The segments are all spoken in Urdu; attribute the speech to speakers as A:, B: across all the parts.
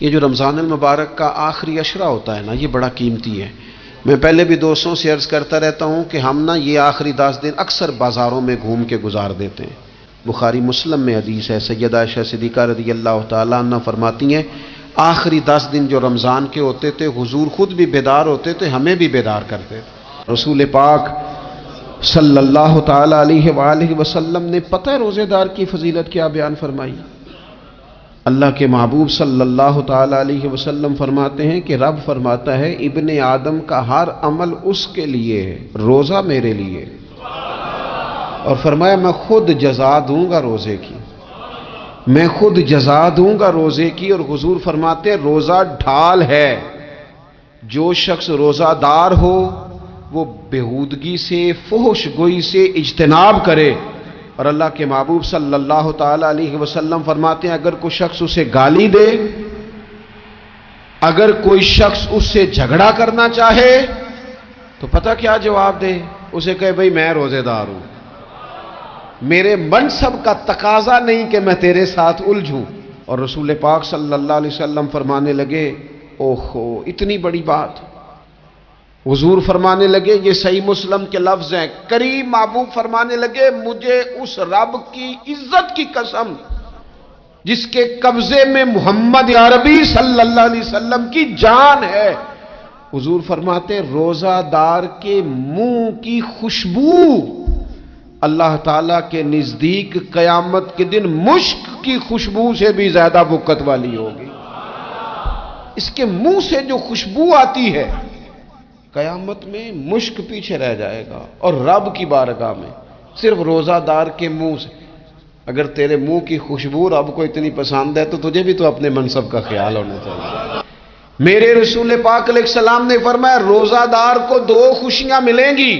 A: یہ جو رمضان المبارک کا آخری عشرہ ہوتا ہے نا، یہ بڑا قیمتی ہے۔ میں پہلے بھی دوستوں سے عرض کرتا رہتا ہوں کہ ہم نا یہ آخری 10 دن اکثر بازاروں میں گھوم کے گزار دیتے ہیں۔ بخاری مسلم میں حدیث ہے، سیدہ عائشہ صدیقہ رضی اللہ تعالیٰ عنہ فرماتی ہیں، آخری 10 دن جو رمضان کے ہوتے تھے حضور خود بھی بیدار ہوتے تھے، ہمیں بھی بیدار کرتے تھے۔ رسول پاک صلی اللہ تعالیٰ علیہ وآلہ وسلم نے پتہ ہے روزے دار کی فضیلت کیا بیان فرمائی؟ اللہ کے محبوب صلی اللہ تعالیٰ علیہ وسلم فرماتے ہیں کہ رب فرماتا ہے ابن آدم کا ہر عمل اس کے لیے ہے، روزہ میرے لیے، اور فرمایا میں خود جزا دوں گا روزے کی، میں خود جزا دوں گا روزے کی۔ اور حضور فرماتے ہیں روزہ ڈھال ہے، جو شخص روزہ دار ہو وہ بےہودگی سے، فحش گوئی سے اجتناب کرے۔ اور اللہ کے محبوب صلی اللہ تعالیٰ علیہ وسلم فرماتے ہیں اگر کوئی شخص اسے گالی دے، اگر کوئی شخص اس سے جھگڑا کرنا چاہے تو پتہ کیا جواب دے؟ اسے کہے بھئی میں روزے دار ہوں، میرے منصب کا تقاضا نہیں کہ میں تیرے ساتھ الجھوں۔ اور رسول پاک صلی اللہ علیہ وسلم فرمانے لگے اوہو اتنی بڑی بات، حضور فرمانے لگے، یہ صحیح مسلم کے لفظ ہیں، کریم محبوب فرمانے لگے مجھے اس رب کی عزت کی قسم جس کے قبضے میں محمد عربی صلی اللہ علیہ وسلم کی جان ہے، حضور فرماتے روزہ دار کے منہ کی خوشبو اللہ تعالیٰ کے نزدیک قیامت کے دن مشک کی خوشبو سے بھی زیادہ بکت والی ہوگی۔ اس کے منہ سے جو خوشبو آتی ہے قیامت میں مشک پیچھے رہ جائے گا، اور رب کی بارگاہ میں صرف روزہ دار کے منہ سے۔ اگر تیرے منہ کی خوشبو رب کو اتنی پسند ہے تو تجھے بھی تو اپنے منصب کا خیال ہونا چاہیے۔ میرے رسول پاک علیہ السلام نے فرمایا روزہ دار کو 2 خوشیاں ملیں گی،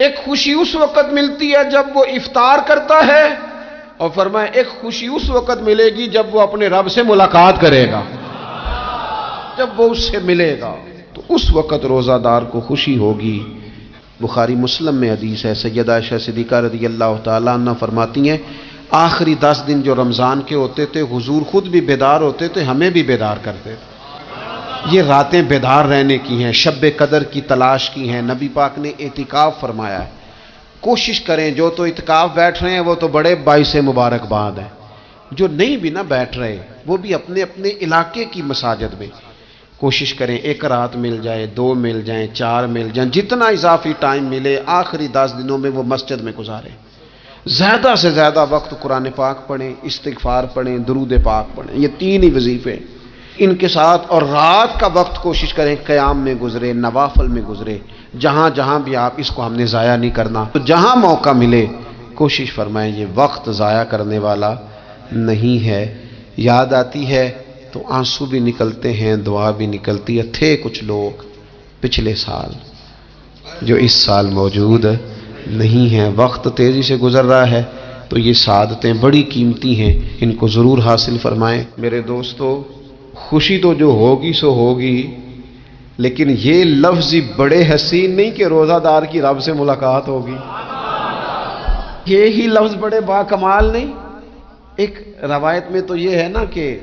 A: ایک خوشی اس وقت ملتی ہے جب وہ افطار کرتا ہے، اور فرمایا ایک خوشی اس وقت ملے گی جب وہ اپنے رب سے ملاقات کرے گا، جب وہ اس سے ملے گا تو اس وقت روزہ دار کو خوشی ہوگی۔ بخاری مسلم میں حدیث ہے، سیدہ عائشہ صدیقہ رضی اللہ تعالیٰ عنہ فرماتی ہیں آخری 10 دن جو رمضان کے ہوتے تھے حضور خود بھی بیدار ہوتے تھے، ہمیں بھی بیدار کرتے تھے۔ یہ راتیں بیدار رہنے کی ہیں، شب قدر کی تلاش کی ہیں۔ نبی پاک نے اعتکاف فرمایا ہے، کوشش کریں، جو تو اعتکاف بیٹھ رہے ہیں وہ تو بڑے باعث مبارکباد ہیں، جو نہیں بھی نہ بیٹھ رہے وہ بھی اپنے اپنے علاقے کی مساجد میں کوشش کریں، 1 رات مل جائے، 2 مل جائیں، 4 مل جائیں، جتنا اضافی ٹائم ملے آخری 10 دنوں میں وہ مسجد میں گزاریں۔ زیادہ سے زیادہ وقت قرآن پاک پڑھیں، استغفار پڑھیں، درود پاک پڑھیں، یہ 3 ہی وظیفے ان کے ساتھ۔ اور رات کا وقت کوشش کریں قیام میں گزرے، نوافل میں گزرے، جہاں جہاں بھی آپ اس کو ہم نے ضائع نہیں کرنا، تو جہاں موقع ملے کوشش فرمائیں، یہ وقت ضائع کرنے والا نہیں ہے۔ یاد آتی ہے تو آنسو بھی نکلتے ہیں، دعا بھی نکلتی ہے۔ تھے کچھ لوگ پچھلے سال جو اس سال موجود نہیں ہیں، وقت تیزی سے گزر رہا ہے، تو یہ سعادتیں بڑی قیمتی ہیں، ان کو ضرور حاصل فرمائیں۔ میرے دوستو خوشی تو جو ہوگی سو ہوگی، لیکن یہ لفظ بڑے حسین نہیں کہ روزہ دار کی رب سے ملاقات ہوگی، یہی لفظ بڑے باکمال نہیں؟ ایک روایت میں تو یہ ہے نا کہ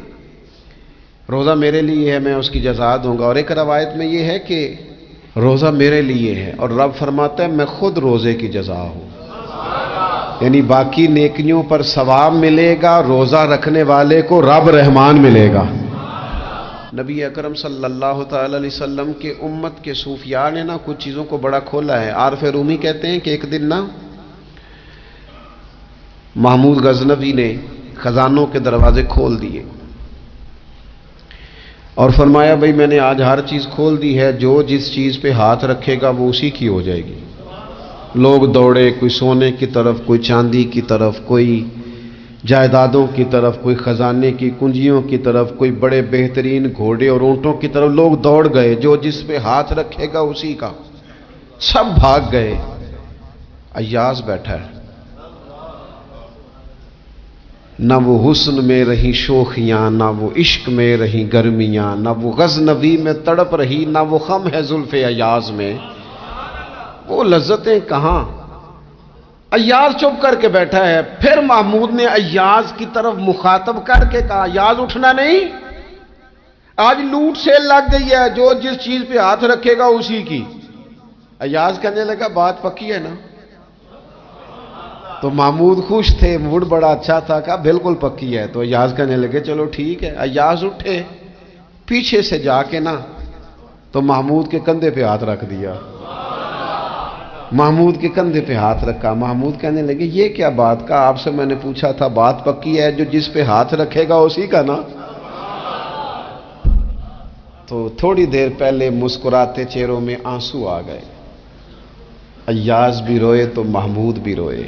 A: روزہ میرے لیے ہے، میں اس کی جزا دوں گا، اور ایک روایت میں یہ ہے کہ روزہ میرے لیے ہے اور رب فرماتا ہے میں خود روزے کی جزا ہوں، یعنی باقی نیکیوں پر ثواب ملے گا، روزہ رکھنے والے کو رب رحمان ملے گا۔ نبی اکرم صلی اللہ تعالی علیہ وسلم کے امت کے صوفیاء نے نا کچھ چیزوں کو بڑا کھولا ہے۔ عارف رومی کہتے ہیں کہ ایک دن نا محمود غزنوی نے خزانوں کے دروازے کھول دیے اور فرمایا بھئی میں نے آج ہر چیز کھول دی ہے، جو جس چیز پہ ہاتھ رکھے گا وہ اسی کی ہو جائے گی۔ لوگ دوڑے، کوئی سونے کی طرف، کوئی چاندی کی طرف، کوئی جائیدادوں کی طرف، کوئی خزانے کی کنجیوں کی طرف، کوئی بڑے بہترین گھوڑے اور اونٹوں کی طرف، لوگ دوڑ گئے، جو جس پہ ہاتھ رکھے گا اسی کا۔ سب بھاگ گئے، ایاز بیٹھا ہے، نہ وہ حسن میں رہی شوخیاں، نہ وہ عشق میں رہی گرمیاں، نہ وہ غزنوی میں تڑپ رہی، نہ وہ خم ہے زلف ایاز میں، وہ لذتیں کہاں؟ ایاز چپ کر کے بیٹھا ہے، پھر محمود نے ایاز کی طرف مخاطب کر کے کہا ایاز اٹھنا نہیں، آج لوٹ سیل لگ گئی ہے، جو جس چیز پہ ہاتھ رکھے گا اسی کی۔ ایاز کہنے لگا بات پکی ہے نا؟ تو محمود خوش تھے، موڈ بڑا اچھا تھا، کہا بالکل پکی ہے۔ تو ایاز کہنے لگے چلو ٹھیک ہے۔ ایاز اٹھے، پیچھے سے جا کے نا تو محمود کے کندھے پہ ہاتھ رکھ دیا، محمود کے کندھے پہ ہاتھ رکھا۔ محمود کہنے لگے یہ کیا بات کا، آپ سے میں نے پوچھا تھا بات پکی ہے، جو جس پہ ہاتھ رکھے گا اسی کا نا۔ تو تھوڑی دیر پہلے مسکراتے چہروں میں آنسو آ گئے، ایاز بھی روئے تو محمود بھی روئے۔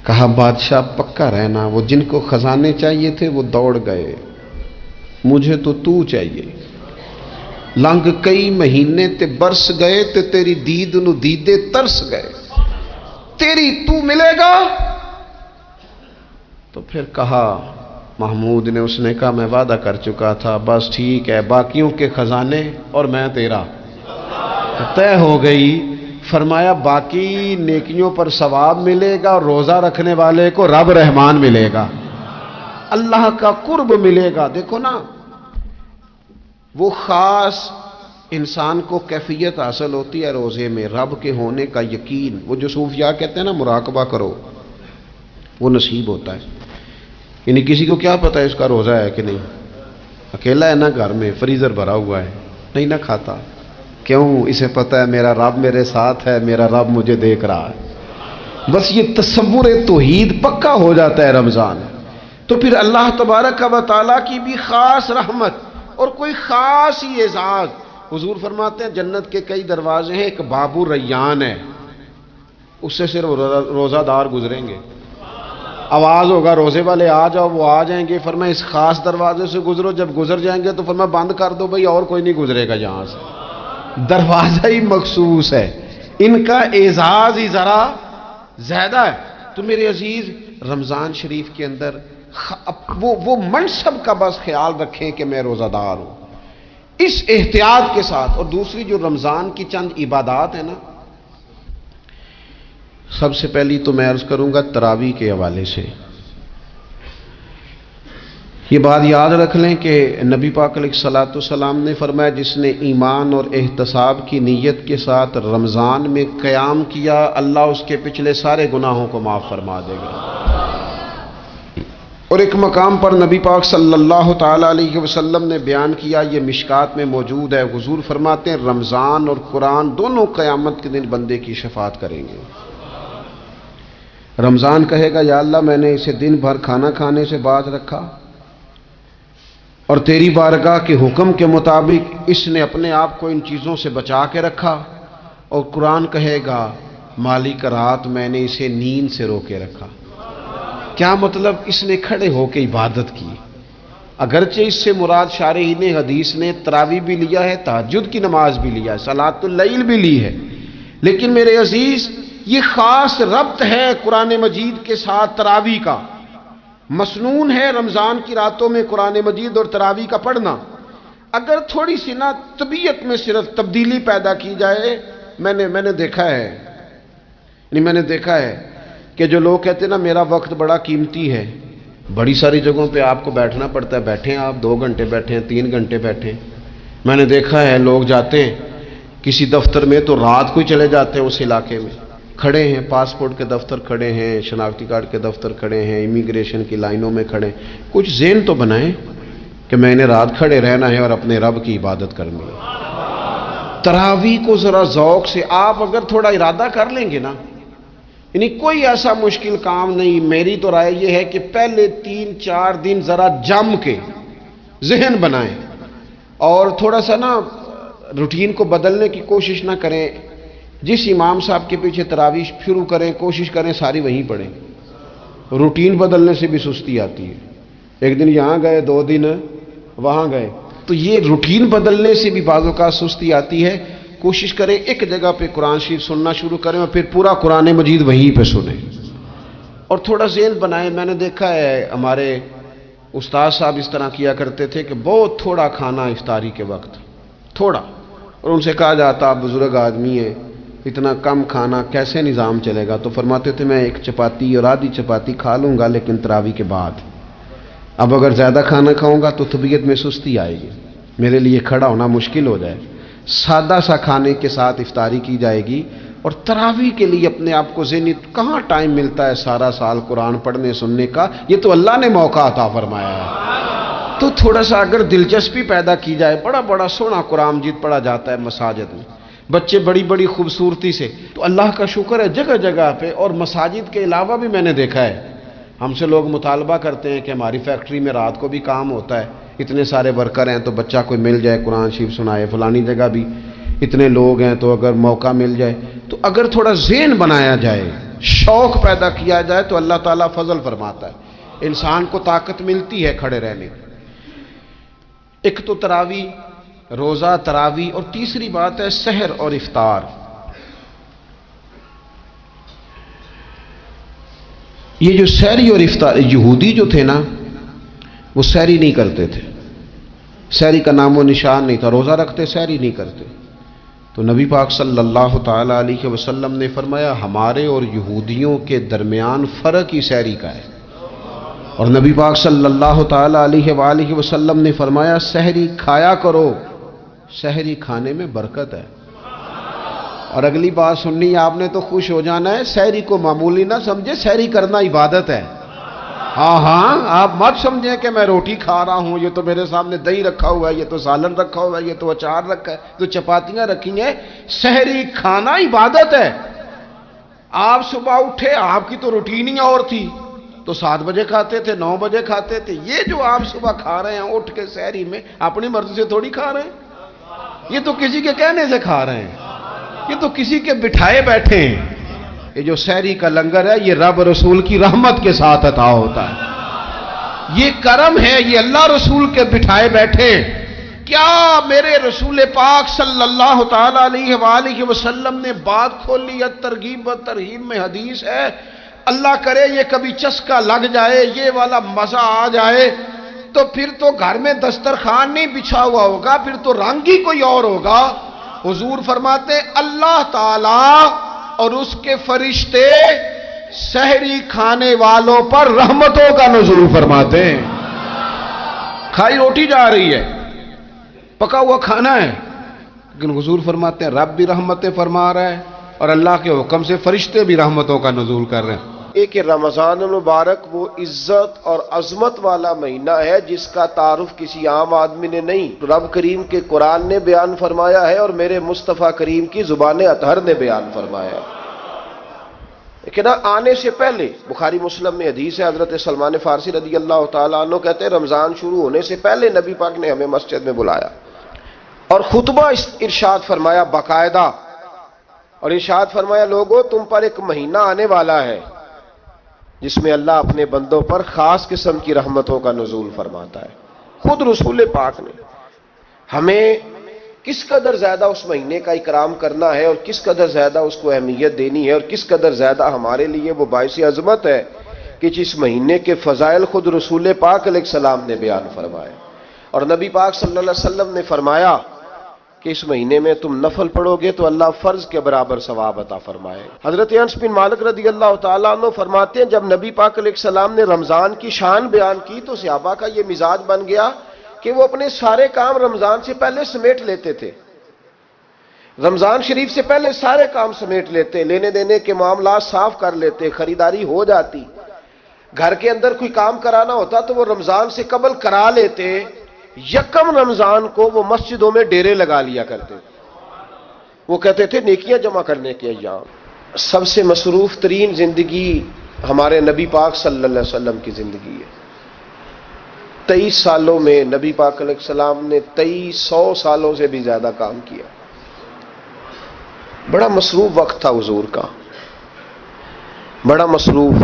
A: کہا بادشاہ پکا رہنا، وہ جن کو خزانے چاہیے تھے وہ دوڑ گئے، مجھے تو چاہیے۔ لنگ کئی مہینے تے برس گئے تے تیری دید نو دیدے ترس گئے، تیری تو ملے گا؟ تو پھر کہا محمود نے، اس نے کہا میں وعدہ کر چکا تھا، بس ٹھیک ہے، باقیوں کے خزانے اور میں تیرا، طے ہو گئی۔ فرمایا باقی نیکیوں پر ثواب ملے گا، اور روزہ رکھنے والے کو رب رحمان ملے گا، اللہ کا قرب ملے گا۔ دیکھو نا، وہ خاص انسان کو کیفیت حاصل ہوتی ہے روزے میں، رب کے ہونے کا یقین۔ وہ جو صوفیاء کہتے ہیں نا مراقبہ کرو، وہ نصیب ہوتا ہے۔ یعنی کسی کو کیا پتا ہے اس کا روزہ ہے کہ نہیں، اکیلا ہے نا گھر میں، فریزر بھرا ہوا ہے، نہیں نہ کھاتا، کیوں؟ اسے پتا ہے میرا رب میرے ساتھ ہے، میرا رب مجھے دیکھ رہا ہے۔ بس یہ تصور توحید پکا ہو جاتا ہے رمضان، تو پھر اللہ تبارک و تعالیٰ کی بھی خاص رحمت اور کوئی خاص ہی اعزاز۔ حضور فرماتے ہیں جنت کے کئی دروازے ہیں، ایک باب الریان ہے، اس سے صرف روزہ دار گزریں گے۔ آواز ہوگا روزے والے آ جاؤ، وہ آ جائیں گے، فرمایا اس خاص دروازے سے گزرو، جب گزر جائیں گے تو فرمایا بند کر دو بھائی، اور کوئی نہیں گزرے گا یہاں سے، دروازہ ہی مخصوص ہے، ان کا اعزاز ہی ذرا زیادہ ہے۔ تو میرے عزیز رمضان شریف کے اندر وہ منصب کا بس خیال رکھیں کہ میں روزہ دار ہوں، اس احتیاط کے ساتھ۔ اور دوسری جو رمضان کی چند عبادات ہیں نا، سب سے پہلی تو میں عرض کروں گا تراویح کے حوالے سے، یہ بات یاد رکھ لیں کہ نبی پاک علیہ الصلوۃ والسلام نے فرمایا جس نے ایمان اور احتساب کی نیت کے ساتھ رمضان میں قیام کیا، اللہ اس کے پچھلے سارے گناہوں کو معاف فرما دے گا۔ اور ایک مقام پر نبی پاک صلی اللہ تعالی علیہ وسلم نے بیان کیا، یہ مشکات میں موجود ہے، حضور فرماتے ہیں رمضان اور قرآن دونوں قیامت کے دن بندے کی شفاعت کریں گے۔ رمضان کہے گا یا اللہ میں نے اسے دن بھر کھانا کھانے سے باز رکھا، اور تیری بارگاہ کے حکم کے مطابق اس نے اپنے آپ کو ان چیزوں سے بچا کے رکھا۔ اور قرآن کہے گا مالک رات میں نے اسے نیند سے روکے رکھا۔ کیا مطلب؟ اس نے کھڑے ہو کے عبادت کی، اگرچہ اس سے مراد شارحین حدیث نے تراویح بھی لیا ہے، تہجد کی نماز بھی لیا ہے، صلاۃ اللیل بھی لی ہے، لیکن میرے عزیز یہ خاص ربط ہے قرآن مجید کے ساتھ تراویح کا۔ مسنون ہے رمضان کی راتوں میں قرآن مجید اور تراویح کا پڑھنا۔ اگر تھوڑی سی نا طبیعت میں صرف تبدیلی پیدا کی جائے، میں نے دیکھا ہے کہ جو لوگ کہتے ہیں نا میرا وقت بڑا قیمتی ہے، بڑی ساری جگہوں پہ آپ کو بیٹھنا پڑتا ہے، بیٹھیں آپ 2 گھنٹے بیٹھیں، 3 گھنٹے بیٹھیں۔ میں نے دیکھا ہے لوگ جاتے ہیں کسی دفتر میں تو رات کو ہی چلے جاتے ہیں اس علاقے میں، کھڑے ہیں، پاسپورٹ کے دفتر کھڑے ہیں، شناختی کارڈ کے دفتر کھڑے ہیں، امیگریشن کی لائنوں میں کھڑے ہیں۔ کچھ ذہن تو بنائیں کہ میں نے رات کھڑے رہنا ہے اور اپنے رب کی عبادت کرنی ہے۔ تراویح کو ذرا ذوق سے آپ اگر تھوڑا ارادہ کر لیں گے نا، یعنی کوئی ایسا مشکل کام نہیں۔ میری تو رائے یہ ہے کہ پہلے 3-4 دن ذرا جم کے ذہن بنائیں، اور تھوڑا سا نا روٹین کو بدلنے کی کوشش نہ کریں۔ جس امام صاحب کے پیچھے تراویح شروع کریں، کوشش کریں ساری وہیں پڑھیں۔ روٹین بدلنے سے بھی سستی آتی ہے، ایک دن یہاں گئے، 2 دن وہاں گئے، تو یہ روٹین بدلنے سے بھی بعض اوقات سستی آتی ہے۔ کوشش کریں ایک جگہ پہ قرآن شریف سننا شروع کریں اور پھر پورا قرآن مجید وہیں پہ سنیں۔ اور تھوڑا ذہن بنائیں. میں نے دیکھا ہے ہمارے استاد صاحب اس طرح کیا کرتے تھے کہ بہت تھوڑا کھانا افطاری کے وقت، تھوڑا، اور ان سے کہا جاتا آپ بزرگ آدمی ہیں، اتنا کم کھانا کیسے نظام چلے گا؟ تو فرماتے تھے میں ایک چپاتی اور آدھی چپاتی کھا لوں گا لیکن تراویح کے بعد. اب اگر زیادہ کھانا کھاؤں گا تو طبیعت میں سستی آئے گی، میرے لیے کھڑا ہونا مشکل ہو جائے. سادہ سا کھانے کے ساتھ افطاری کی جائے گی. اور تراویح کے لیے اپنے آپ کو ذہنی کہاں ٹائم ملتا ہے سارا سال قرآن پڑھنے سننے کا؟ یہ تو اللہ نے موقع عطا فرمایا ہے. تو تھوڑا سا اگر دلچسپی پیدا کی جائے، بڑا بڑا سونا قرآن مجید پڑھا جاتا ہے مساجد میں، بچے بڑی بڑی خوبصورتی سے، تو اللہ کا شکر ہے جگہ جگہ پہ. اور مساجد کے علاوہ بھی میں نے دیکھا ہے، ہم سے لوگ مطالبہ کرتے ہیں کہ ہماری فیکٹری میں رات کو بھی کام ہوتا ہے، اتنے سارے ورکر ہیں تو بچہ کوئی مل جائے قرآن شریف سنائے، فلانی جگہ بھی اتنے لوگ ہیں تو اگر موقع مل جائے. تو اگر تھوڑا ذہن بنایا جائے، شوق پیدا کیا جائے تو اللہ تعالیٰ فضل فرماتا ہے، انسان کو طاقت ملتی ہے کھڑے رہنے کی. ایک تو تراویح، روزہ، تراویح، اور تیسری بات ہے سحر اور افطار. یہ جو سحری اور افطار، یہودی جو تھے نا وہ سحری نہیں کرتے تھے، سحری کا نام و نشان نہیں تھا، روزہ رکھتے سحری نہیں کرتے. تو نبی پاک صلی اللہ تعالی علیہ وسلم نے فرمایا ہمارے اور یہودیوں کے درمیان فرق ہی سحری کا ہے. اور نبی پاک صلی اللہ تعالی علیہ وآلہ وسلم نے فرمایا سحری کھایا کرو، سحری کھانے میں برکت ہے. اور اگلی بات سننی ہے آپ نے تو خوش ہو جانا ہے، سحری کو معمولی نہ سمجھے، سحری کرنا عبادت ہے. ہاں آپ مت سمجھیں کہ میں روٹی کھا رہا ہوں، یہ تو میرے سامنے دہی رکھا ہوا ہے، یہ تو سالن رکھا ہوا ہے، یہ تو اچار رکھا ہے، تو چپاتیاں رکھی ہیں. سحری کھانا عبادت ہے. آپ صبح اٹھے، آپ کی تو روٹین ہی اور تھی، تو 7 بجے کھاتے تھے، 9 بجے کھاتے تھے. یہ جو آپ صبح کھا رہے ہیں اٹھ کے سحری میں، اپنی مرضی سے تھوڑی کھا رہے ہیں، یہ تو کسی کے کہنے سے کھا رہے ہیں، یہ تو کسی کے بٹھائے بیٹھے ہیں. یہ جو سحری کا لنگر ہے یہ رب رسول کی رحمت کے ساتھ عطا ہوتا ہے، یہ کرم ہے، یہ اللہ رسول کے بٹھائے بیٹھے. کیا میرے رسول پاک صلی اللہ تعالی علیہ وآلہ وسلم نے بات کھولی ہے، ترغیب و ترہیب میں حدیث ہے. اللہ کرے یہ کبھی چسکا لگ جائے، یہ والا مزہ آ جائے تو پھر تو گھر میں دسترخوان نہیں بچھا ہوا ہوگا، پھر تو رنگ ہی کوئی اور ہوگا. حضور فرماتے اللہ تعالی اور اس کے فرشتے سحری کھانے والوں پر رحمتوں کا نزول فرماتے ہیں. کھائی روٹی جا رہی ہے، پکا ہوا کھانا ہے، لیکن حضور فرماتے ہیں رب بھی رحمتیں فرما رہا ہے اور اللہ کے حکم سے فرشتے بھی رحمتوں کا نزول کر رہے ہیں.
B: ایک رمضان المبارک وہ عزت اور عظمت والا مہینہ ہے جس کا تعارف کسی عام آدمی نے نہیں، رب کریم کے قرآن نے بیان فرمایا ہے اور میرے مصطفیٰ کریم کی زبان اطہر نے بیان فرمایا ہے. لیکن آنے سے پہلے بخاری مسلم میں حدیث ہے، حضرت سلمان فارسی رضی اللہ تعالیٰ عنہ کہتے ہیں رمضان شروع ہونے سے پہلے نبی پاک نے ہمیں مسجد میں بلایا اور خطبہ ارشاد فرمایا باقاعدہ، اور ارشاد فرمایا لوگو تم پر ایک مہینہ آنے والا ہے جس میں اللہ اپنے بندوں پر خاص قسم کی رحمتوں کا نزول فرماتا ہے. خود رسول پاک نے ہمیں کس قدر زیادہ اس مہینے کا اکرام کرنا ہے اور کس قدر زیادہ اس کو اہمیت دینی ہے اور کس قدر زیادہ ہمارے لیے وہ باعث عظمت ہے کہ جس مہینے کے فضائل خود رسول پاک علیہ السلام نے بیان فرمائے. اور نبی پاک صلی اللہ علیہ وسلم نے فرمایا کہ اس مہینے میں تم نفل پڑھو گے تو اللہ فرض کے برابر ثواب عطا فرمائے. حضرت انس بن مالک رضی اللہ تعالیٰ عنہ فرماتے ہیں جب نبی پاک علیہ السلام نے رمضان کی شان بیان کی تو صحابہ کا یہ مزاج بن گیا کہ وہ اپنے سارے کام رمضان سے پہلے سمیٹ لیتے تھے، رمضان شریف سے پہلے سارے کام سمیٹ لیتے، لینے دینے کے معاملات صاف کر لیتے، خریداری ہو جاتی، گھر کے اندر کوئی کام کرانا ہوتا تو وہ رمضان سے قبل کرا لیتے. یکم رمضان کو وہ مسجدوں میں ڈیرے لگا لیا کرتے، وہ کہتے تھے نیکیاں جمع کرنے کے ایام. سب سے مصروف ترین زندگی ہمارے نبی پاک صلی اللہ علیہ وسلم کی زندگی ہے. 23 سالوں میں نبی پاک علیہ السلام نے 2300 سالوں سے بھی زیادہ کام کیا. بڑا مصروف وقت تھا حضور کا، بڑا مصروف.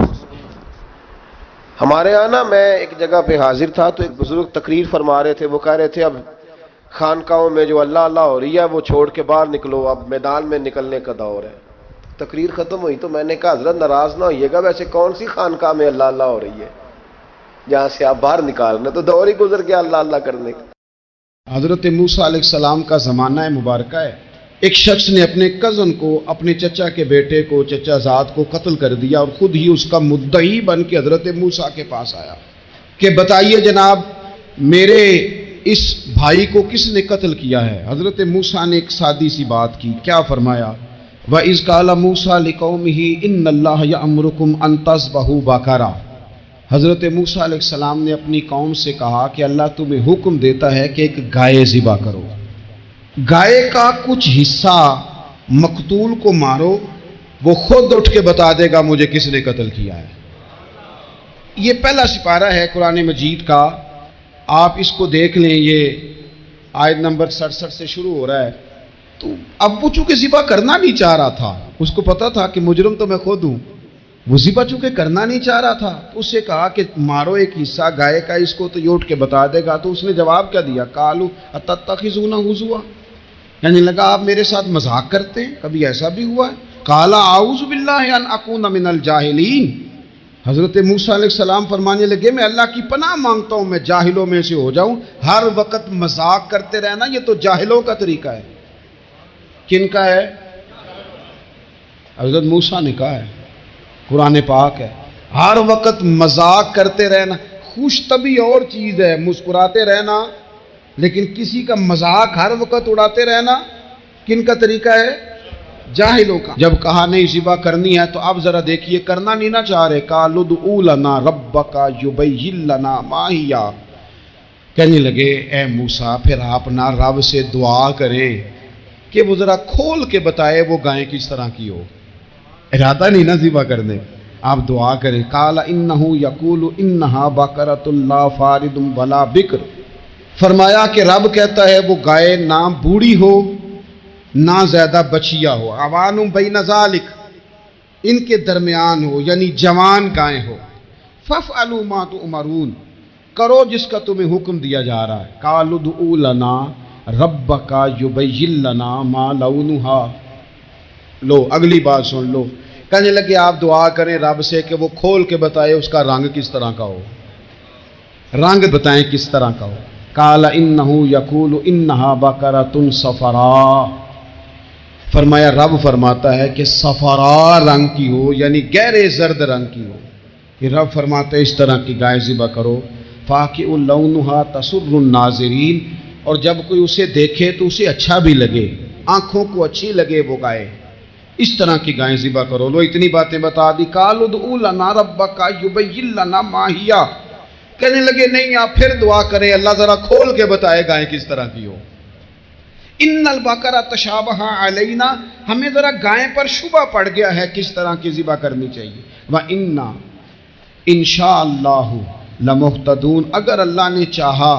B: ہمارے یہاں نا میں ایک جگہ پہ حاضر تھا تو ایک بزرگ تقریر فرما رہے تھے، وہ کہہ رہے تھے اب خانقاہوں میں جو اللہ اللہ ہو رہی ہے وہ چھوڑ کے باہر نکلو، اب میدان میں نکلنے کا دور ہے. تقریر ختم ہوئی تو میں نے کہا حضرت ناراض نہ ہوئیے گا، ویسے کون سی خانقاہ میں اللہ اللہ ہو رہی ہے جہاں سے آپ باہر نکالنا، تو دور ہی گزر گیا اللہ اللہ کرنے کا۔
A: حضرت موسیٰ علیہ السلام کا زمانہ مبارکہ ہے، ایک شخص نے اپنے کزن کو، اپنے چچا کے بیٹے کو، چچا زاد کو قتل کر دیا اور خود ہی اس کا مدعی بن کے حضرت موسیٰ کے پاس آیا کہ بتائیے جناب میرے اس بھائی کو کس نے قتل کیا ہے؟ حضرت موسیٰ نے ایک سادی سی بات کی، کیا فرمایا؟ وَإِذْ قَالَ مُوسَىٰ لِقَوْمِهِ إِنَّ اللَّهَ يَأْمُرُكُمْ أَن تَذْبَحُوا بَقَرَةً۔ حضرت موسیٰ علیہ السلام نے اپنی قوم سے کہا کہ اللہ تمہیں حکم دیتا ہے کہ ایک گائے ذبح کرو، گائے کا کچھ حصہ مقتول کو مارو، وہ خود اٹھ کے بتا دے گا مجھے کس نے قتل کیا ہے۔ یہ پہلا سپارہ ہے قرآن مجید کا، آپ اس کو دیکھ لیں، یہ آیت نمبر 67 سے شروع ہو رہا ہے۔ تو اب وہ چونکہ ذبح کرنا نہیں چاہ رہا تھا، اس کو پتا تھا کہ مجرم تو میں خود ہوں، وہ ذبح چونکہ کرنا نہیں چاہ رہا تھا تو اس سے کہا کہ مارو ایک حصہ گائے کا، اس کو تو یہ اٹھ کے بتا دے گا۔ تو اس نے جواب کیا دیا؟ قالوا اتتخذون ہزوا، یعنی لگا آپ میرے ساتھ مذاق کرتے ہیں، کبھی ایسا بھی ہوا ہے؟ قال اعوذ باللہ ان اکون من الجاہلین، حضرت موسیٰ علیہ السلام فرمانے لگے میں اللہ کی پناہ مانگتا ہوں میں جاہلوں میں سے ہو جاؤں۔ ہر وقت مذاق کرتے رہنا یہ تو جاہلوں کا طریقہ ہے۔ کن کا ہے؟ حضرت موسیٰ نے کہا ہے، قرآن پاک ہے، ہر وقت مذاق کرتے رہنا۔ خوش طبعی اور چیز ہے، مسکراتے رہنا، لیکن کسی کا مذاق ہر وقت اڑاتے رہنا کن کا طریقہ ہے؟ جاہلوں کا۔ جب کہا نہیں ذبح کرنی ہے تو اب ذرا دیکھیے کرنا نہیں نہ چاہ رہے، قالوا ادع لنا ربک یبین لنا ما ہی، کہنے لگے اے موسیٰ پھر آپ نہ رب سے دعا کریں کہ وہ ذرا کھول کے بتائے وہ گائیں کس طرح کی ہو، ارادہ نہیں نہ ذبح کرنے، آپ دعا کریں۔ قال انہ یقول انہا بقرۃ لا فارض ولا بکر، فرمایا کہ رب کہتا ہے وہ گائے نہ بوڑھی ہو نہ زیادہ بچیا ہو، عوان بین ذالک، ان کے درمیان ہو، یعنی جوان گائے ہو۔ فافعلوا ما تؤمرون، کرو جس کا تمہیں حکم دیا جا رہا ہے۔ قالوا ادع لنا ربک یبین لنا ما لونھا، لو اگلی بات سن لو، کہنے لگے آپ دعا کریں رب سے کہ وہ کھول کے بتائے اس کا رنگ کس طرح کا ہو، رنگ بتائیں کس طرح کا ہو۔ قال انہ یقول انہا بقرۃ صفراء، فرمایا رب فرماتا ہے کہ صفراء رنگ کی ہو، یعنی گہرے زرد رنگ کی ہو۔ کہ رب فرماتا ہے اس طرح کی گائے ذبح کرو، فاقع لونھا تسر الناظرین، اور جب کوئی اسے دیکھے تو اسے اچھا بھی لگے، آنکھوں کو اچھی لگے وہ گائے، اس طرح کی گائیں ذبح کرو۔ لو اتنی باتیں بتا دی۔ قالوا ادع لنا ربک یبین لنا ما ہی، کہنے لگے نہیں آپ پھر دعا کریں اللہ ذرا کھول کے بتائے گائیں کس طرح کی ہو۔ ان البقرہ تشابہ علینا، ہمیں ذرا گائیں پر شبہ پڑ گیا ہے کس طرح کی ذبح کرنی چاہیے۔ وَإِنَّا انشاءاللہ لمہتدون، اگر اللہ نے چاہا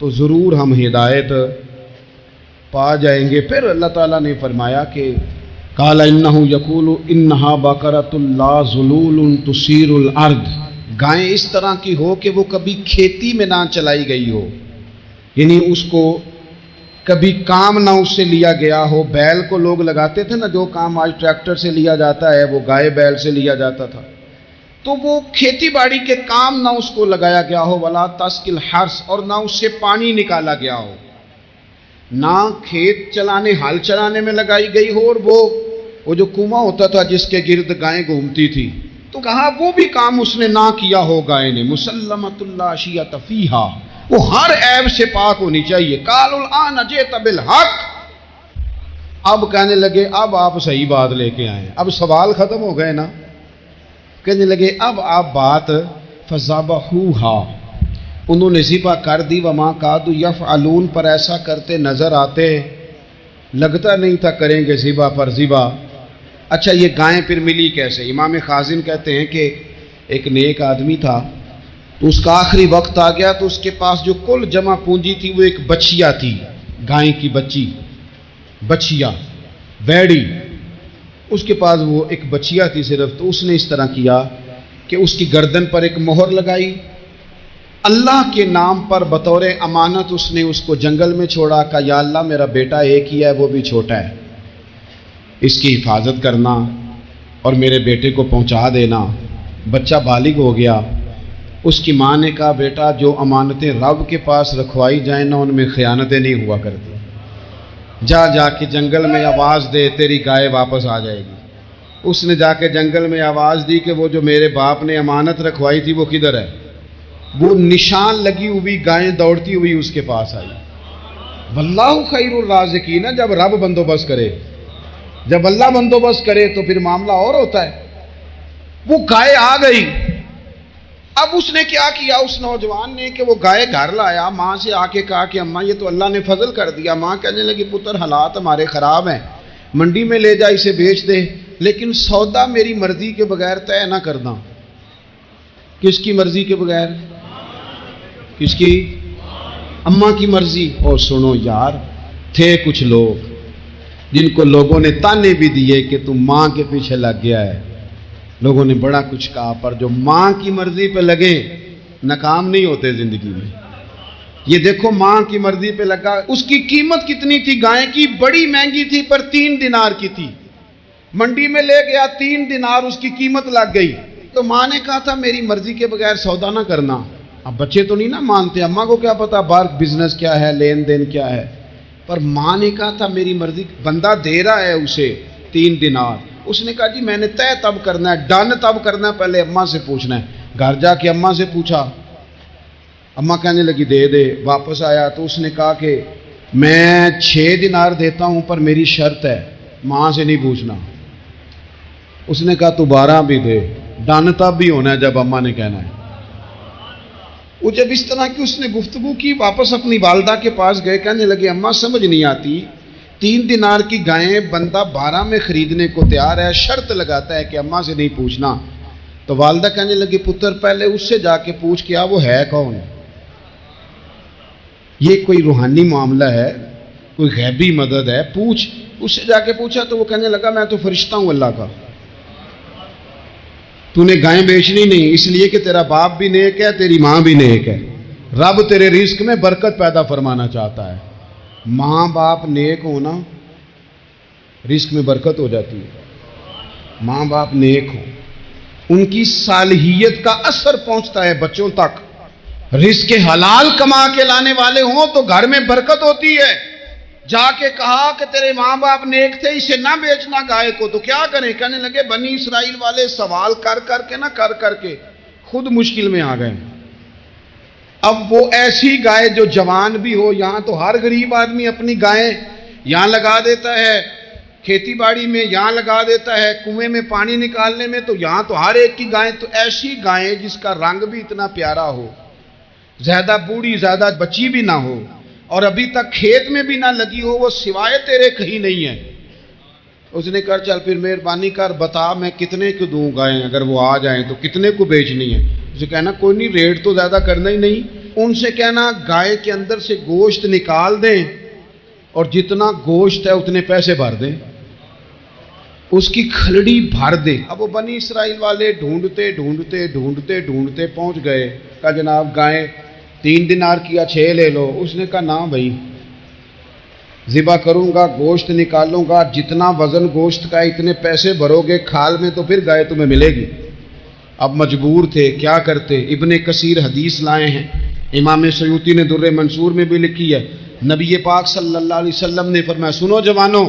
A: تو ضرور ہم ہدایت پا جائیں گے۔ پھر اللہ تعالیٰ نے فرمایا کہ قال انہ یقول انہا بقرۃ لا ذلول تثیر الارض، گائیں اس طرح کی ہو کہ وہ کبھی کھیتی میں نہ چلائی گئی ہو، یعنی اس کو کبھی کام نہ اس سے لیا گیا ہو۔ بیل کو لوگ لگاتے تھے نا، جو کام آج ٹریکٹر سے لیا جاتا ہے وہ گائے بیل سے لیا جاتا تھا، تو وہ کھیتی باڑی کے کام نہ اس کو لگایا گیا ہو۔ ولا تسقی الحرث، اور نہ اس سے پانی نکالا گیا ہو، نہ کھیت چلانے ہل چلانے میں لگائی گئی ہو، اور وہ جو کنواں ہوتا تھا جس کے گرد گائیں گھومتی تھی، تو کہا وہ بھی کام اس نے نہ کیا ہو گائے نے۔ مسلمۃ لا شیۃ فیہا، وہ ہر عیب سے پاک ہونی چاہیے۔ قالوا الآن جئت بالحق، اب کہنے لگے اب آپ صحیح بات لے کے آئے، اب سوال ختم ہو گئے نا، کہنے لگے اب آپ بات فذبحوہا، انہوں نے ذبح کر دی۔ وما کادوا یفعلون، پر ایسا کرتے نظر آتے، لگتا نہیں تھا کریں گے ذبح پر ذبح۔ اچھا یہ گائیں پھر ملی کیسے؟ امام خازن کہتے ہیں کہ ایک نیک آدمی تھا، تو اس کا آخری وقت آ گیا تو اس کے پاس جو کل جمع پونجی تھی وہ ایک بچیا تھی، گائیں کی بچیا بیڑی، اس کے پاس وہ ایک بچیا تھی صرف، تو اس نے اس طرح کیا کہ اس کی گردن پر ایک مہر لگائی، اللہ کے نام پر بطور امانت اس نے اس کو جنگل میں چھوڑا، کہا یا اللہ میرا بیٹا ایک ہی ہے وہ بھی چھوٹا ہے، اس کی حفاظت کرنا اور میرے بیٹے کو پہنچا دینا۔ بچہ بالغ ہو گیا، اس کی ماں نے کہا بیٹا جو امانتیں رب کے پاس رکھوائی جائیں نا ان میں خیانتیں نہیں ہوا کرتی، جا کے جنگل میں آواز دے تیری گائے واپس آ جائے گی۔ اس نے جا کے جنگل میں آواز دی کہ وہ جو میرے باپ نے امانت رکھوائی تھی وہ کدھر ہے؟ وہ نشان لگی ہوئی گائیں دوڑتی ہوئی اس کے پاس آئی۔ واللہ خیر الرازقین، جب رب بندوبست کرے، جب اللہ بندوبست کرے تو پھر معاملہ اور ہوتا ہے۔ وہ گائے آ گئی۔ اب اس نے کیا کیا اس نوجوان نے کہ وہ گائے گھر لایا، ماں سے آ کے کہا کہ اماں یہ تو اللہ نے فضل کر دیا۔ ماں کہنے لگی پتر حالات ہمارے خراب ہیں، منڈی میں لے جا اسے بیچ دے، لیکن سودا میری مرضی کے بغیر طے نہ کرنا۔ کس کی مرضی کے بغیر؟ کس کی؟ اماں کی مرضی۔ اور سنو یار، تھے کچھ لوگ جن کو لوگوں نے تانے بھی دیے کہ تم ماں کے پیچھے لگ گیا ہے، لوگوں نے بڑا کچھ کہا، پر جو ماں کی مرضی پہ لگے ناکام نہیں ہوتے زندگی میں۔ یہ دیکھو ماں کی مرضی پہ لگا۔ اس کی قیمت کتنی تھی گائے کی؟ بڑی مہنگی تھی، پر 3 دینار کی تھی۔ منڈی میں لے گیا، 3 دینار اس کی قیمت لگ گئی۔ تو ماں نے کہا تھا میری مرضی کے بغیر سودا نہ کرنا۔ اب بچے تو نہیں نا مانتے، اماں کو کیا پتا باہر بزنس کیا ہے، لین دین کیا ہے، پر ماں نے کہا تھا میری مرضی۔ بندہ دے رہا ہے اسے 3 دینار، اس نے کہا جی میں نے طے تب کرنا ہے، ڈن تب کرنا ہے، پہلے اماں سے پوچھنا ہے۔ گھر جا کے اماں سے پوچھا، اماں کہنے لگی دے دے۔ واپس آیا تو اس نے کہا کہ میں 6 دینار دیتا ہوں پر میری شرط ہے، ماں سے نہیں پوچھنا۔ اس نے کہا تو 12 بھی دے، ڈن تب بھی ہونا ہے جب اماں نے کہنا ہے۔ وہ جب اس طرح کی اس نے گفتگو کی، واپس اپنی والدہ کے پاس گئے، کہنے لگے اماں سمجھ نہیں آتی، 3 دینار کی گائیں بندہ 12 میں خریدنے کو تیار ہے، شرط لگاتا ہے کہ اماں سے نہیں پوچھنا۔ تو والدہ کہنے لگی پتر پہلے اس سے جا کے پوچھ کیا وہ ہے کون؟ یہ کوئی روحانی معاملہ ہے، کوئی غیبی مدد ہے، پوچھ۔ اس سے جا کے پوچھا تو وہ کہنے لگا میں تو فرشتہ ہوں اللہ کا، تو نے گائیں بیچنی نہیں، اس لیے کہ تیرا باپ بھی نیک ہے، تیری ماں بھی نیک ہے، رب تیرے رزق میں برکت پیدا فرمانا چاہتا ہے۔ ماں باپ نیک ہونا رزق میں برکت ہو جاتی ہے۔ ماں باپ نیک ہو، ان کی صالحیت کا اثر پہنچتا ہے بچوں تک۔ رزق حلال کما کے لانے والے ہوں تو گھر میں برکت ہوتی ہے۔ جا کے کہا کہ تیرے ماں باپ نیک تھے، اسے نہ بیچنا گائے کو، تو کیا کریں؟ کہنے لگے بنی اسرائیل والے سوال کر کر کے خود مشکل میں آ گئے۔ اب وہ ایسی گائے جو جوان بھی ہو، یہاں تو ہر غریب آدمی اپنی گائیں یہاں لگا دیتا ہے، کھیتی باڑی میں یہاں لگا دیتا ہے، کنویں میں پانی نکالنے میں تو یہاں تو ہر ایک کی گائیں، تو ایسی گائیں جس کا رنگ بھی اتنا پیارا ہو، زیادہ بوڑھی زیادہ بچی بھی نہ ہو، اور ابھی تک کھیت میں بھی نہ لگی ہو، وہ سوائے تیرے کہیں نہیں ہے۔ اس نے کہا چل پھر مہربانی کر بتا میں کتنے کو دوں گائیں، اگر وہ آ جائیں تو کتنے کو بیچنی ہے؟ اسے کہنا کوئی نہیں، ریٹ تو زیادہ کرنا ہی نہیں۔ ان سے کہنا گائے کے اندر سے گوشت نکال دیں اور جتنا گوشت ہے اتنے پیسے بھر دیں، اس کی کھلڑی بھر دیں۔ اب وہ بنی اسرائیل والے ڈھونڈتے پہنچ گئے، کہا جناب گائیں 3 دینار کیا 6 لے لو۔ اس نے کہا نہ بھائی، ذبح کروں گا، گوشت نکالوں گا، جتنا وزن گوشت کا اتنے پیسے بھرو گے کھال میں تو پھر گائے تمہیں ملے گی۔ اب مجبور تھے، کیا کرتے؟ ابن کثیر حدیث لائے ہیں، امام سیوطی نے در منصور میں بھی لکھی ہے، نبی پاک صلی اللہ علیہ وسلم نے فرمایا سنو جوانوں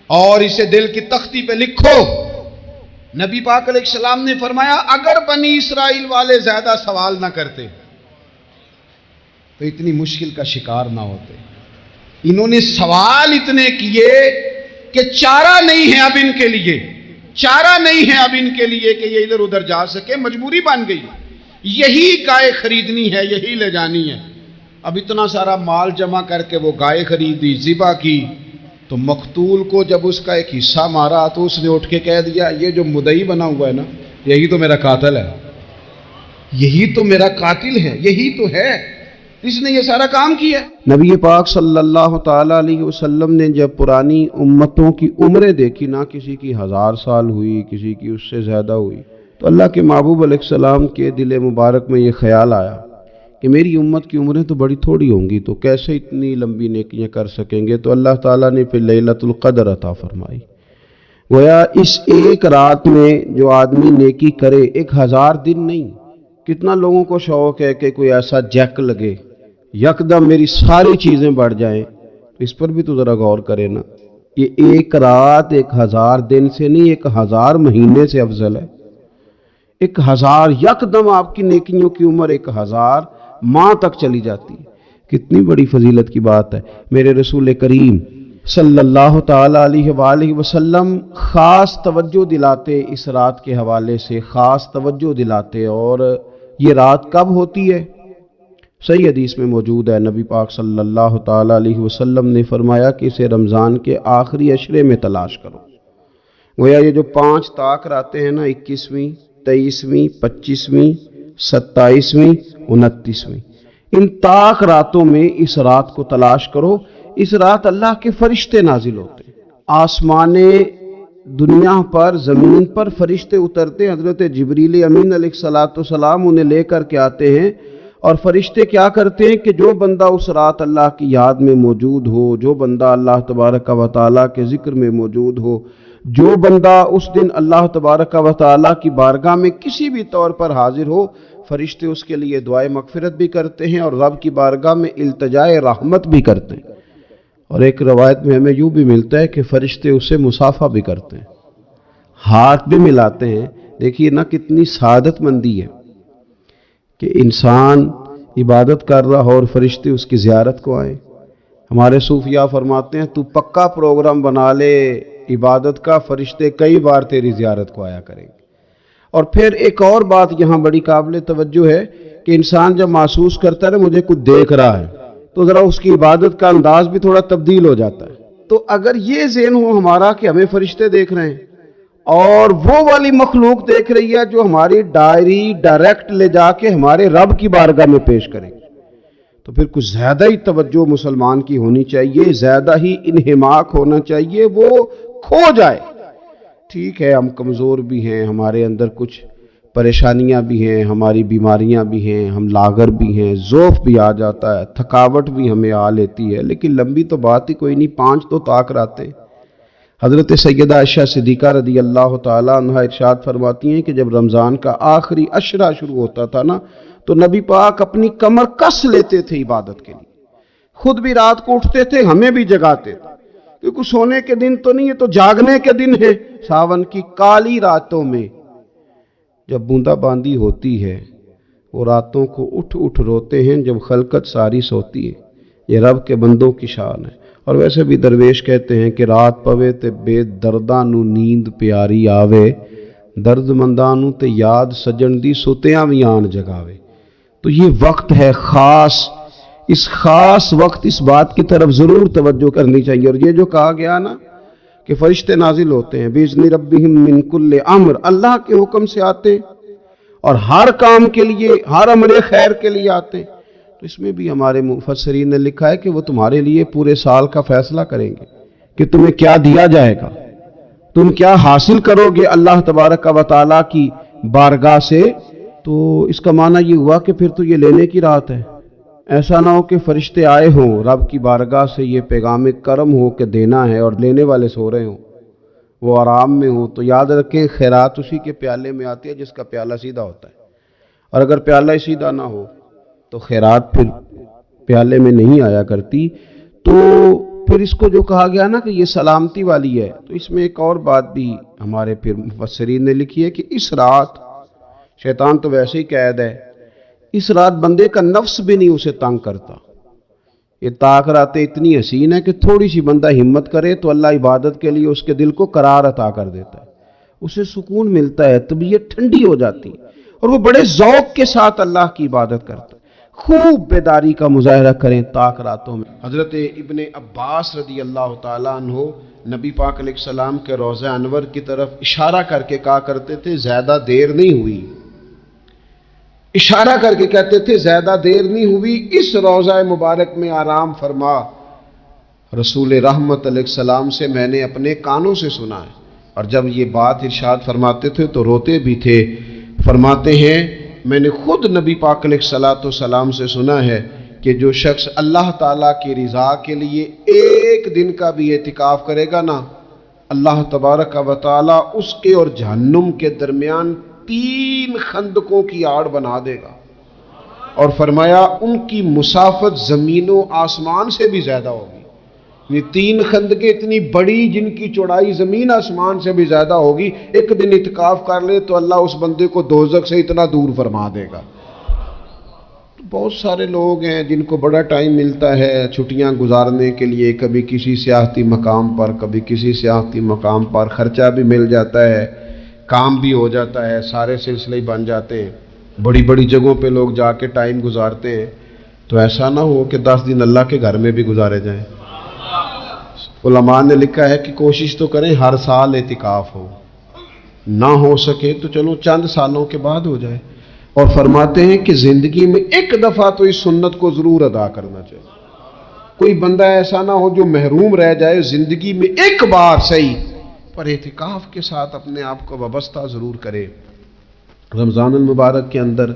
A: اور اسے دل کی تختی پہ لکھو، نبی پاک علیہ السلام نے فرمایا اگر بنی اسرائیل والے زیادہ سوال نہ کرتے تو اتنی مشکل کا شکار نہ ہوتے۔ انہوں نے سوال اتنے کیے کہ چارہ نہیں ہے اب ان کے لیے، چارہ نہیں ہے اب ان کے لیے کہ یہ ادھر ادھر جا سکے، مجبوری بن گئی، یہی گائے خریدنی ہے، یہی لے جانی ہے۔ اب اتنا سارا مال جمع کر کے وہ گائے خریدی، ذبح کی، تو مقتول کو جب اس کا ایک حصہ مارا تو اس نے اٹھ کے کہہ دیا یہ جو مدعی بنا ہوا ہے نا، یہی تو میرا قاتل ہے، یہی تو میرا قاتل ہے، یہی تو ہے، اس نے یہ سارا کام کیا۔
B: نبی پاک صلی اللہ تعالی علیہ وسلم نے جب پرانی امتوں کی عمریں دیکھی، نہ کسی کی 1000 سال ہوئی، کسی کی اس سے زیادہ ہوئی، تو اللہ کے محبوب علیہ السلام کے دل مبارک میں یہ خیال آیا کہ میری امت کی عمریں تو بڑی تھوڑی ہوں گی، تو کیسے اتنی لمبی نیکیاں کر سکیں گے؟ تو اللہ تعالیٰ نے پھر لیلۃ القدر عطا فرمائی
A: گویا اس ایک رات میں جو آدمی نیکی کرے 1000 دن نہیں. کتنا لوگوں کو شوق ہے کہ کوئی ایسا جیک لگے یکدم میری ساری چیزیں بڑھ جائیں. اس پر بھی تو ذرا غور کرے نا. یہ ایک رات 1000 دن سے نہیں 1000 مہینے سے افضل ہے. 1000 یکدم آپ کی نیکیوں کی عمر 1000 ماہ تک چلی جاتی ہے. کتنی بڑی فضیلت کی بات ہے. میرے رسول کریم صلی اللہ تعالی علیہ وآلہ وسلم خاص توجہ دلاتے اس رات کے حوالے سے، خاص توجہ دلاتے. اور یہ رات کب ہوتی ہے؟ صحیح حدیث میں موجود ہے. نبی پاک صلی اللہ تعالی علیہ وسلم نے فرمایا کہ اسے رمضان کے آخری عشرے میں تلاش کرو. گویا یہ جو 5 طاق راتیں ہیں نا، 21ویں 23ویں 25ویں 27ویں 29ویں، ان طاق راتوں میں اس رات کو تلاش کرو. اس رات اللہ کے فرشتے نازل ہوتے ہیں. آسمان دنیا پر، زمین پر فرشتے اترتے ہیں. حضرت جبریل امین علیہ السلام انہیں لے کر کے آتے ہیں. اور فرشتے کیا کرتے ہیں کہ جو بندہ اس رات اللہ کی یاد میں موجود ہو، جو بندہ اللہ تبارک و تعالیٰ کے ذکر میں موجود ہو، جو بندہ اس دن اللہ تبارک و تعالیٰ کی بارگاہ میں کسی بھی طور پر حاضر ہو، فرشتے اس کے لیے دعائے مغفرت بھی کرتے ہیں اور رب کی بارگاہ میں التجائے رحمت بھی کرتے ہیں. اور ایک روایت میں ہمیں یوں بھی ملتا ہے کہ فرشتے اسے مصافحہ بھی کرتے ہیں، ہاتھ بھی ملاتے ہیں. دیکھیے نا کتنی سعادت مندی ہے کہ انسان عبادت کر رہا ہو اور فرشتے اس کی زیارت کو آئیں. ہمارے صوفیاء فرماتے ہیں تو پکا پروگرام بنا لے عبادت کا، فرشتے کئی بار تیری زیارت کو آیا کریں گے. اور پھر ایک اور بات یہاں بڑی قابل توجہ ہے کہ انسان جب محسوس کرتا ہے مجھے کچھ دیکھ رہا ہے تو ذرا اس کی عبادت کا انداز بھی تھوڑا تبدیل ہو جاتا ہے. تو اگر یہ ذہن ہو ہمارا کہ ہمیں فرشتے دیکھ رہے ہیں اور وہ والی مخلوق دیکھ رہی ہے جو ہماری ڈائری ڈائریکٹ لے جا کے ہمارے رب کی بارگاہ میں پیش کریں گے، تو پھر کچھ زیادہ ہی توجہ مسلمان کی ہونی چاہیے، زیادہ ہی انہماک ہونا چاہیے، وہ کھو جائے. ٹھیک ہے ہم کمزور بھی ہیں، ہمارے اندر کچھ پریشانیاں بھی ہیں، ہماری بیماریاں بھی ہیں، ہم لاغر بھی ہیں، ذوف بھی آ جاتا ہے، تھکاوٹ بھی ہمیں آ لیتی ہے، لیکن لمبی تو بات ہی کوئی نہیں. 5 تو طاق راتیں. حضرت سیدہ عائشہ صدیقہ رضی اللہ تعالیٰ عنہ ارشاد فرماتی ہیں کہ جب رمضان کا آخری عشرہ شروع ہوتا تھا نا تو نبی پاک اپنی کمر کس لیتے تھے عبادت کے لیے. خود بھی رات کو اٹھتے تھے، ہمیں بھی جگاتے تھے، کیونکہ سونے کے دن تو نہیں ہے، تو جاگنے کے دن ہے. ساون کی کالی راتوں میں جب بوندا باندی ہوتی ہے وہ راتوں کو اٹھ اٹھ روتے ہیں جب خلقت ساری سوتی ہے. یہ رب کے بندوں کی شان ہے. اور ویسے بھی درویش کہتے ہیں کہ رات پوے تے بے درداں نو نیند پیاری آوے، درد منداں نو تے یاد سجن دی ستیاں وی آن جگاوے. تو یہ وقت ہے خاص، اس خاص وقت اس بات کی طرف ضرور توجہ کرنی چاہیے. اور یہ جو کہا گیا نا کہ فرشتے نازل ہوتے ہیں بِإِذْنِ رَبِّهِمْ مِنْ كُلِّ امر، اللہ کے حکم سے آتے اور ہر کام کے لیے، ہر امر خیر کے لیے آتے. تو اس میں بھی ہمارے مفسرین نے لکھا ہے کہ وہ تمہارے لیے پورے سال کا فیصلہ کریں گے کہ تمہیں کیا دیا جائے گا، تم کیا حاصل کرو گے اللہ تبارک و تعالیٰ کی بارگاہ سے. تو اس کا معنی یہ ہوا کہ پھر تو یہ لینے کی رات ہے. ایسا نہ ہو کہ فرشتے آئے ہوں رب کی بارگاہ سے یہ پیغام کرم ہو کہ دینا ہے اور لینے والے سو رہے ہوں، وہ آرام میں ہوں. تو یاد رکھیں خیرات اسی کے پیالے میں آتی ہے جس کا پیالہ سیدھا ہوتا ہے، اور اگر پیالہ ہی سیدھا نہ ہو تو خیرات پھر پیالے میں نہیں آیا کرتی. تو پھر اس کو جو کہا گیا نا کہ یہ سلامتی والی ہے، تو اس میں ایک اور بات بھی ہمارے پھر مفسرین نے لکھی ہے کہ اس رات شیطان تو ویسے ہی قید ہے، اس رات بندے کا نفس بھی نہیں اسے تنگ کرتا. یہ طاق راتیں اتنی حسین ہے کہ تھوڑی سی بندہ ہمت کرے تو اللہ عبادت کے لیے اس کے دل کو قرار عطا کر دیتا ہے، اسے سکون ملتا ہے، طبیعت ٹھنڈی ہو جاتی ہے اور وہ بڑے ذوق کے ساتھ اللہ کی عبادت کرتا ہے. خوب بیداری کا مظاہرہ کریں طاق راتوں میں. حضرت ابن عباس رضی اللہ تعالیٰ عنہ نبی پاک علیہ السلام کے روضہ انور کی طرف اشارہ کر کے کہا کرتے تھے زیادہ دیر نہیں ہوئی، اشارہ کر کے کہتے تھے زیادہ دیر نہیں ہوئی، اس روضہ مبارک میں آرام فرما. رسول رحمت علیہ السلام سے میں نے اپنے کانوں سے سنا ہے، اور جب یہ بات ارشاد فرماتے تھے تو روتے بھی تھے. فرماتے ہیں میں نے خود نبی پاک علیہ السلام سے سنا ہے کہ جو شخص اللہ تعالیٰ کی رضا کے لیے ایک دن کا بھی اعتکاف کرے گا نا، اللہ تبارک و تعالی اس کے اور جہنم کے درمیان 3 خندقوں کی آڑ بنا دے گا، اور فرمایا ان کی مسافت زمین و آسمان سے بھی زیادہ ہوگی۔ یہ 3 خندقیں اتنی بڑی جن کی چوڑائی زمین آسمان سے بھی زیادہ ہوگی، ایک دن اعتکاف کر لے تو اللہ اس بندے کو دوزخ سے اتنا دور فرما دے گا۔ بہت سارے لوگ ہیں جن کو بڑا ٹائم ملتا ہے چھٹیاں گزارنے کے لیے، کبھی کسی سیاحتی مقام پر، کبھی کسی سیاحتی مقام پر، خرچہ بھی مل جاتا ہے، کام بھی ہو جاتا ہے، سارے سلسلے ہی بن جاتے ہیں، بڑی بڑی جگہوں پہ لوگ جا کے ٹائم گزارتے ہیں۔ تو ایسا نہ ہو کہ 10 دن اللہ کے گھر میں بھی گزارے جائیں۔ علماء نے لکھا ہے کہ کوشش تو کریں ہر سال اعتکاف ہو، نہ ہو سکے تو چلو چند سالوں کے بعد ہو جائے، اور فرماتے ہیں کہ زندگی میں ایک دفعہ تو اس سنت کو ضرور ادا کرنا چاہیے۔ کوئی بندہ ایسا نہ ہو جو محروم رہ جائے، زندگی میں ایک بار صحیح پر اعتکاف کے ساتھ اپنے آپ کو وابستہ ضرور کرے۔ رمضان المبارک کے اندر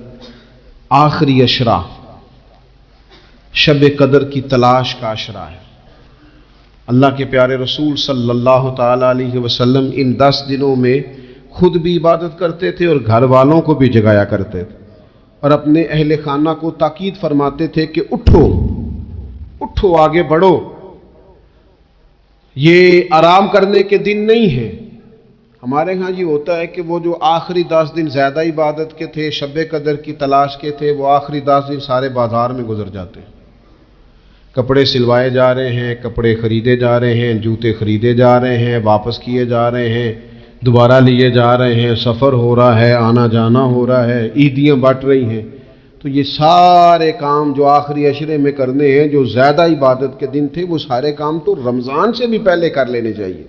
A: آخری عشرہ شب قدر کی تلاش کا عشرہ ہے۔ اللہ کے پیارے رسول صلی اللہ تعالی علیہ وسلم ان 10 دنوں میں خود بھی عبادت کرتے تھے اور گھر والوں کو بھی جگایا کرتے تھے، اور اپنے اہل خانہ کو تاکید فرماتے تھے کہ اٹھو اٹھو، آگے بڑھو، یہ آرام کرنے کے دن نہیں ہیں۔ ہمارے ہاں یہ ہوتا ہے کہ وہ جو آخری 10 دن زیادہ عبادت کے تھے، شب قدر کی تلاش کے تھے، وہ آخری 10 دن سارے بازار میں گزر جاتے ہیں، کپڑے سلوائے جا رہے ہیں، کپڑے خریدے جا رہے ہیں، جوتے خریدے جا رہے ہیں، واپس کیے جا رہے ہیں، دوبارہ لیے جا رہے ہیں، سفر ہو رہا ہے، آنا جانا ہو رہا ہے، عیدیاں بٹ رہی ہیں۔ تو یہ سارے کام جو آخری عشرے میں کرنے ہیں، جو زیادہ عبادت کے دن تھے، وہ سارے کام تو رمضان سے بھی پہلے کر لینے چاہیے۔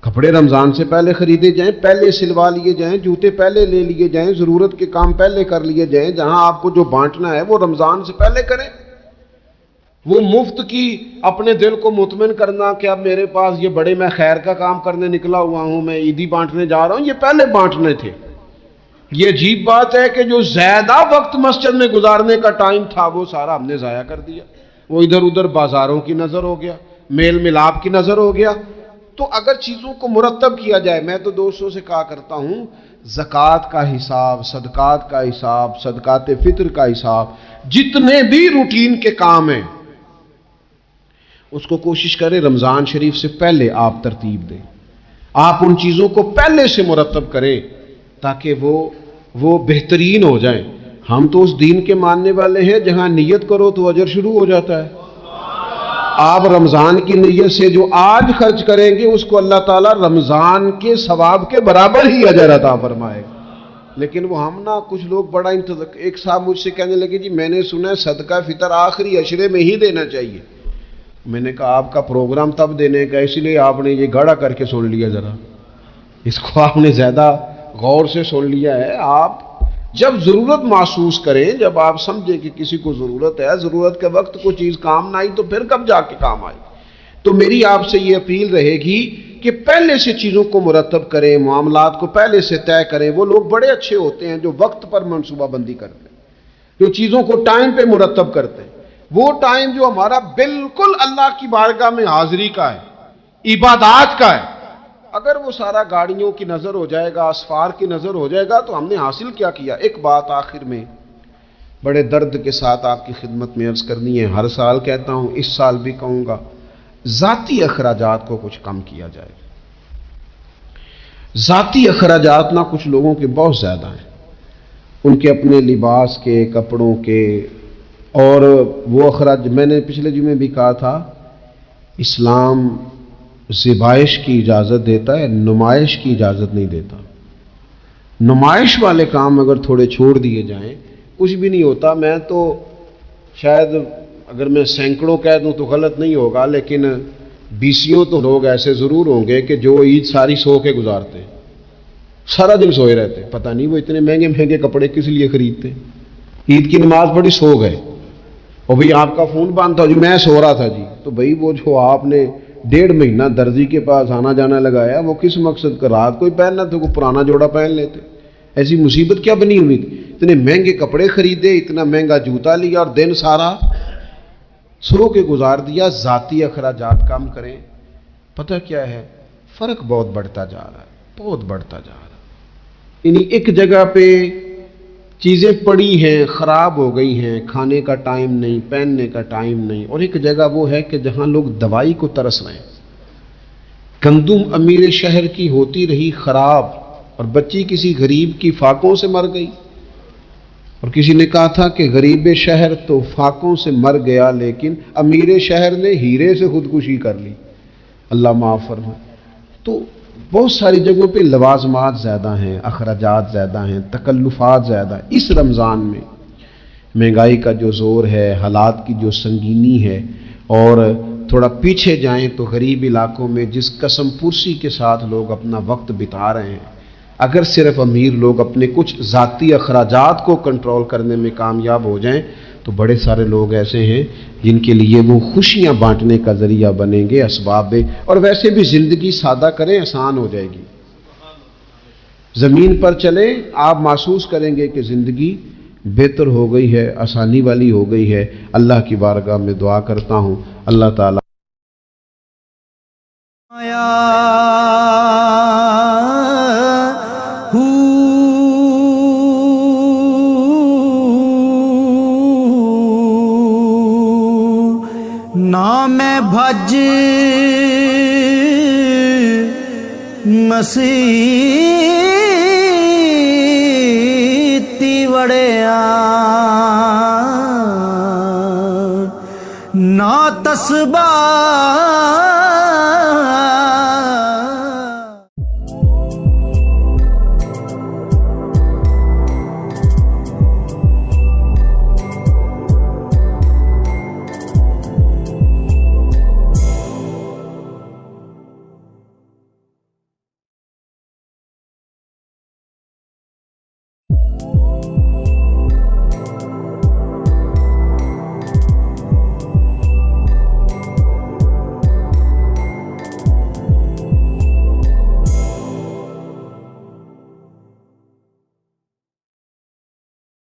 A: کپڑے رمضان سے پہلے خریدے جائیں، پہلے سلوا لیے جائیں، جوتے پہلے لے لیے جائیں، ضرورت کے کام پہلے کر لیے جائیں، جہاں آپ کو جو بانٹنا ہے وہ رمضان سے پہلے کریں۔ وہ مفت کی اپنے دل کو مطمئن کرنا کہ اب میرے پاس یہ بڑے میں خیر کا کام کرنے نکلا ہوا ہوں، میں عیدی بانٹنے جا رہا ہوں، یہ پہلے بانٹنے تھے۔ یہ عجیب بات ہے کہ جو زیادہ وقت مسجد میں گزارنے کا ٹائم تھا وہ سارا ہم نے ضائع کر دیا، وہ ادھر ادھر بازاروں کی نظر ہو گیا، میل ملاپ کی نظر ہو گیا۔ تو اگر چیزوں کو مرتب کیا جائے، میں تو دوستوں سے کہا کرتا ہوں، زکوٰۃ کا حساب، صدقات کا حساب، صدقات فطر کا حساب، جتنے بھی روٹین کے کام ہیں اس کو کوشش کریں رمضان شریف سے پہلے آپ ترتیب دیں، آپ ان چیزوں کو پہلے سے مرتب کریں تاکہ وہ بہترین ہو جائیں۔ ہم تو اس دین کے ماننے والے ہیں جہاں نیت کرو تو اجر شروع ہو جاتا ہے۔ آپ رمضان کی نیت سے جو آج خرچ کریں گے اس کو اللہ تعالیٰ رمضان کے ثواب کے برابر ہی اجر عطا فرمائے گا۔ لیکن وہ ہم نا کچھ لوگ بڑا ایک صاحب مجھ سے کہنے لگے جی میں نے سنا ہے صدقہ فطر آخری عشرے میں ہی دینا چاہیے۔ میں نے کہا آپ کا پروگرام تب دینے کا، اس لیے آپ نے یہ گاڑا کر کے سن لیا، ذرا اس کو آپ نے زیادہ غور سے سن لیا ہے۔ آپ جب ضرورت محسوس کریں، جب آپ سمجھیں کہ کسی کو ضرورت ہے، ضرورت کے وقت کوئی چیز کام نہ آئی تو پھر کب جا کے کام آئی۔ تو میری آپ سے یہ اپیل رہے گی کہ پہلے سے چیزوں کو مرتب کریں، معاملات کو پہلے سے طے کریں۔ وہ لوگ بڑے اچھے ہوتے ہیں جو وقت پر منصوبہ بندی کرتے ہیں، جو چیزوں کو ٹائم پہ مرتب کرتے ہیں۔ وہ ٹائم جو ہمارا بالکل اللہ کی بارگاہ میں حاضری کا ہے، عبادات کا ہے، اگر وہ سارا گاڑیوں کی نظر ہو جائے گا، اسفار کی نظر ہو جائے گا تو ہم نے حاصل کیا کیا۔ ایک بات آخر میں بڑے درد کے ساتھ آپ کی خدمت میں عرض کرنی ہے، ہر سال کہتا ہوں، اس سال بھی کہوں گا، ذاتی اخراجات کو کچھ کم کیا جائے۔ ذاتی اخراجات نہ کچھ لوگوں کے بہت زیادہ ہیں، ان کے اپنے لباس کے، کپڑوں کے، اور وہ اخراج میں نے پچھلے جمعے بھی کہا تھا، اسلام ذبائش کی اجازت دیتا ہے، نمائش کی اجازت نہیں دیتا۔ نمائش والے کام اگر تھوڑے چھوڑ دیے جائیں کچھ بھی نہیں ہوتا۔ میں تو شاید اگر میں سینکڑوں کہہ دوں تو غلط نہیں ہوگا، لیکن 20 تو لوگ ایسے ضرور ہوں گے کہ جو عید ساری سو کے گزارتے، سارا دن سوئے رہتے، پتہ نہیں وہ اتنے مہنگے مہنگے کپڑے کس لیے خریدتے۔ عید کی نماز پڑھی، سو گئے، اور بھئی آپ کا فون بند تھا جی میں سو رہا تھا جی، تو بھئی وہ جو آپ نے 1.5 مہینہ درزی کے پاس آنا جانا لگایا وہ کس مقصد کا؟ رات کوئی پہننا تھا، کوئی پرانا جوڑا پہن لیتے۔ ایسی مصیبت کیا بنی ہوئی تھی؟ اتنے مہنگے کپڑے خریدے، اتنا مہنگا جوتا لیا، اور دن سارا سو کے گزار دیا۔ ذاتی اخراجات کم کریں۔ پتہ کیا ہے، فرق بہت بڑھتا جا رہا ہے، بہت بڑھتا جا رہا ہے۔ یعنی ایک جگہ پہ چیزیں پڑی ہیں، خراب ہو گئی ہیں، کھانے کا ٹائم نہیں، پہننے کا ٹائم نہیں، اور ایک جگہ وہ ہے کہ جہاں لوگ دوائی کو ترس رہے ہیں۔ گندم امیر شہر کی ہوتی رہی خراب، اور بچی کسی غریب کی فاقوں سے مر گئی، اور کسی نے کہا تھا کہ غریب شہر تو فاقوں سے مر گیا لیکن امیر شہر نے ہیرے سے خودکشی کر لی، اللہ معاف فرمائے۔ تو بہت ساری جگہوں پہ لوازمات زیادہ ہیں، اخراجات زیادہ ہیں، تکلفات زیادہ ہیں۔ اس رمضان میں مہنگائی کا جو زور ہے، حالات کی جو سنگینی ہے، اور تھوڑا پیچھے جائیں تو غریب علاقوں میں جس قسم پرسی کے ساتھ لوگ اپنا وقت بتا رہے ہیں، اگر صرف امیر لوگ اپنے کچھ ذاتی اخراجات کو کنٹرول کرنے میں کامیاب ہو جائیں تو بڑے سارے لوگ ایسے ہیں جن کے لیے وہ خوشیاں بانٹنے کا ذریعہ بنیں گے، اسباب میں۔ اور ویسے بھی زندگی سادہ کریں، آسان ہو جائے گی۔ زمین پر چلیں، آپ محسوس کریں گے کہ زندگی بہتر ہو گئی ہے، آسانی والی ہو گئی ہے۔ اللہ کی بارگاہ میں دعا کرتا ہوں، اللہ تعالیٰ
C: ਨਾ ਮੈਂ ਭਜ ਮਸੀਤੀ ਵੜਿਆ, ਨਾ ਤਸਬਾਹ